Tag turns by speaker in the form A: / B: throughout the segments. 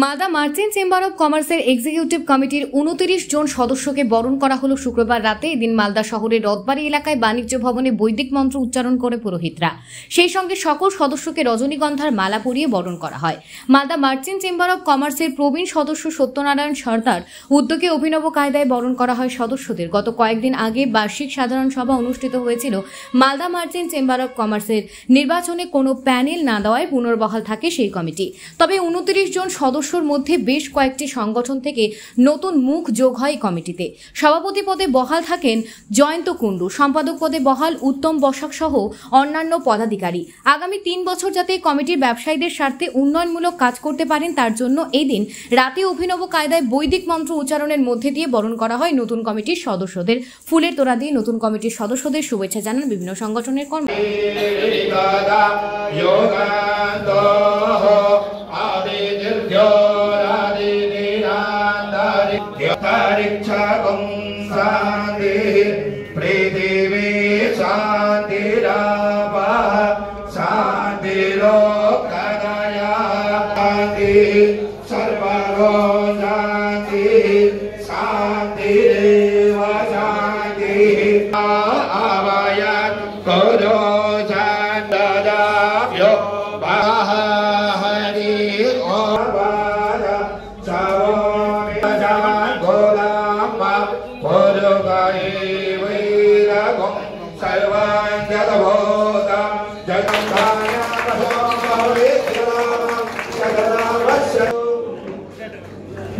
A: Malda merchant chamber of কমার্সের executive কমিটির 29 জন সদস্যকে বরণ করা হলো শুক্রবার রাতে। এদিন মালদা শহরের রথবাড়ি এলাকায় বাণিজ্য ভবনে বৈদিক মন্ত্র উচ্চারণ করে পুরোহিতরা, সেই সঙ্গে সকল সদস্যকে রজনীগন্ধার মালা পরিয়ে বরণ করা হয়। মালদা মার্চেন্ট চেম্বার অব কমার্সের প্রবীণ সদস্য সত্যনারায়ণ সর্দার উদ্যোগে অভিনব কায়দায় বরণ করা হয় সদস্যদের। গত কয়েকদিন আগে বার্ষিক সাধারণ সভা অনুষ্ঠিত হয়েছিল। মালদা মার্চেন্ট চেম্বার অব কমার্সের নির্বাচনে কোনো প্যানেল না দেওয়ায় পুনর্বহাল থাকে সেই কমিটি। তবে 29 জন সদস্যর মধ্যে বেশ কয়েকটি সংগঠন থেকে নতুন মুখ যোগ হয় কমিটিতে। সভাপতি পদে বহাল থাকেন জয়ন্ত কুণ্ডু, সম্পাদক পদে বহাল উত্তম বসাক সহ অন্যান্য পদাধিকারী। আগামী 3 বছর যাতে কমিটির ব্যবসায়ীদের স্বার্থে উন্নয়নমূলক কাজ করতে পারেন তার জন্য এই দিন রাতে অভিনব কায়দায় বৈদিক মন্ত্র উচ্চারণের মধ্যে দিয়ে বরণ করা হয় নতুন কমিটির সদস্যদের। ফুলের তোড়া দিয়ে নতুন কমিটির সদস্যদের শুভেচ্ছা জানান বিভিন্ন সংগঠনের কর্মী।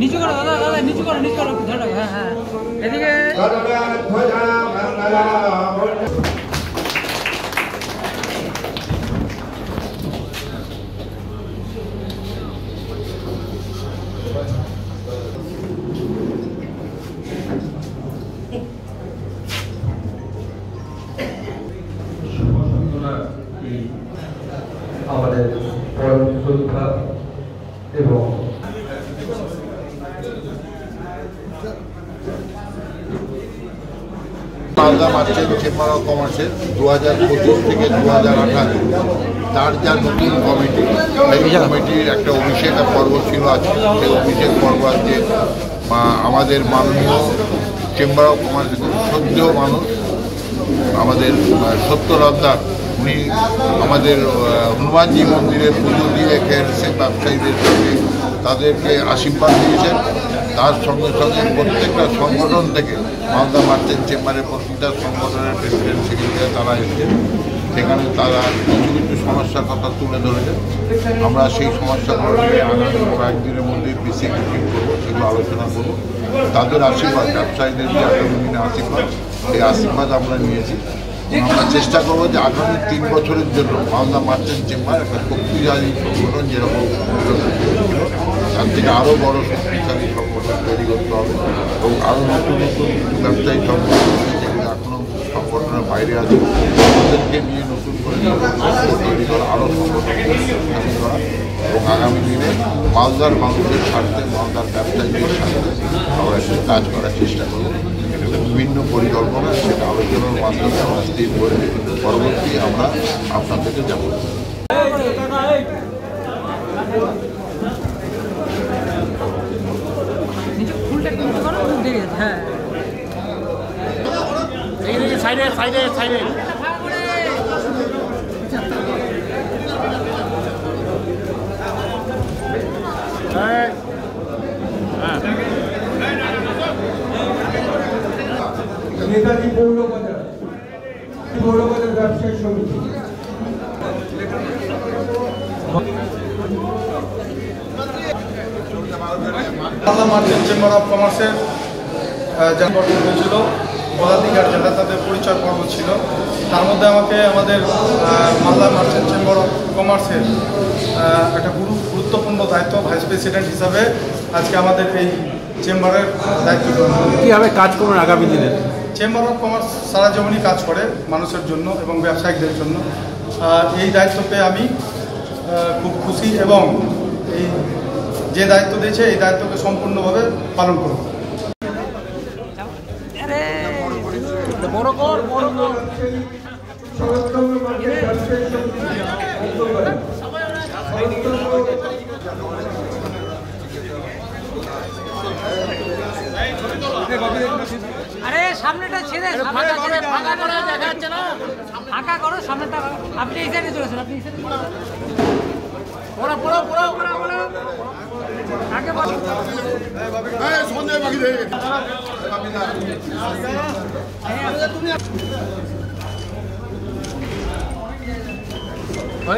B: নিচু করো দাদা, দাদা নিচু করো, নিচু করো, ধরো। হ্যাঁ হ্যাঁ, এদিকে
C: আমাদের পরম শ্রদ্ধা এবং
D: মালদা মার্চেন্ট চেম্বার অব কমার্সের 2025 থেকে 2028 তার যা নতুন কমিটি, সেই কমিটির একটা অভিষেক পর্ব ছিল আজকে। সেই অভিষেক পর্ব আজকে আমাদের মাননীয় চেম্বার অব কমার্সের শ্রদ্ধেয় মানুষ আমাদের সত্যরদ্দার, উনি আমাদের হনুমানজি মন্দিরে পুজো দিয়ে খেয়েছে ব্যবসায়ীদের সঙ্গে, তাদেরকে আশীর্বাদ দিয়েছেন। তার সঙ্গে সঙ্গে প্রত্যেকটা সংগঠন থেকে মালদা মার্চেন্ট চেম্বারের প্রতিটা সংগঠনের প্রেসিডেন্ট সেক্রেটারি তারা এসেছেন। সেখানে তারা কিছু কিছু সমস্যার কথা তুলে ধরেছেন। আমরা সেই সমস্যাগুলো নিয়ে আগামী কয়েকদিনের মধ্যে বেশি মিটিং করবো, সেগুলো আলোচনা করবো। তাদের আশীর্বাদ, ব্যবসায়ীদের যে আগামী দিনে আশীর্বাদ, সেই আশীর্বাদ আমরা নিয়েছি। আমরা চেষ্টা করবো যে আগামী 3 বছরের জন্য মালদা মার্চেন্ট চেম্বার একটা শক্তিশালী সংগঠন যেরকম ছিল তার থেকে আরও বড় শক্তিশালী সংগঠন তৈরি করতে হবে এবং আরও নতুন নতুন ব্যবসায়ী সংগঠন যেগুলো এখনও সংগঠনের বাইরে আছে তাদেরকে নিয়ে নতুন করে তৈরি করা, আরও সংগঠন শক্তিশালী করা এবং আগামী দিনে মালদার মানুষের স্বার্থে, মালদার ব্যবসায়ীদের স্বার্থে আমরা কাজ করার চেষ্টা করব। বিভিন্ন পরিকল্পনা সেটা আলোচনার মাধ্যমে আমরা স্থির করে পরবর্তী আমরা আপনাদেরকে যাব।
B: সাইডে সাইডে সাইডে
C: নেতাজি পৌরবাজার ব্যবসায়ী সমিতি
E: মালদা মার্চেন্ট চেম্বার অব কমার্সের যা গঠন হয়েছিল, পদাধিকার যারা তাদের পরিচয় পর্ব ছিল, তার মধ্যে আমাকে আমাদের মালদা মার্চেন্ট চেম্বার অব কমার্সের একটা গুরুত্বপূর্ণ দায়িত্ব ভাইস প্রেসিডেন্ট হিসাবে আজকে আমাদের এই চেম্বারের দায়িত্ব গ্রহণ করি।
B: কীভাবে কাজ করবেন আগামী দিনে?
E: চেম্বার অব কমার্স সারা জীবনই কাজ করে মানুষের জন্য এবং ব্যবসায়িকদের জন্য। এই দায়িত্ব পেয়ে আমি খুব খুশি এবং এই যে দায়িত্ব দিয়েছে এই দায়িত্বকে সম্পূর্ণভাবে পালন করব।
B: সামনেটা ছেড়ে ফাঁকা করো সামনেটা। আপনি এই সাইডে চলেছেন, আপনি এই সাইডে আগে
D: সঞ্জয় বাকি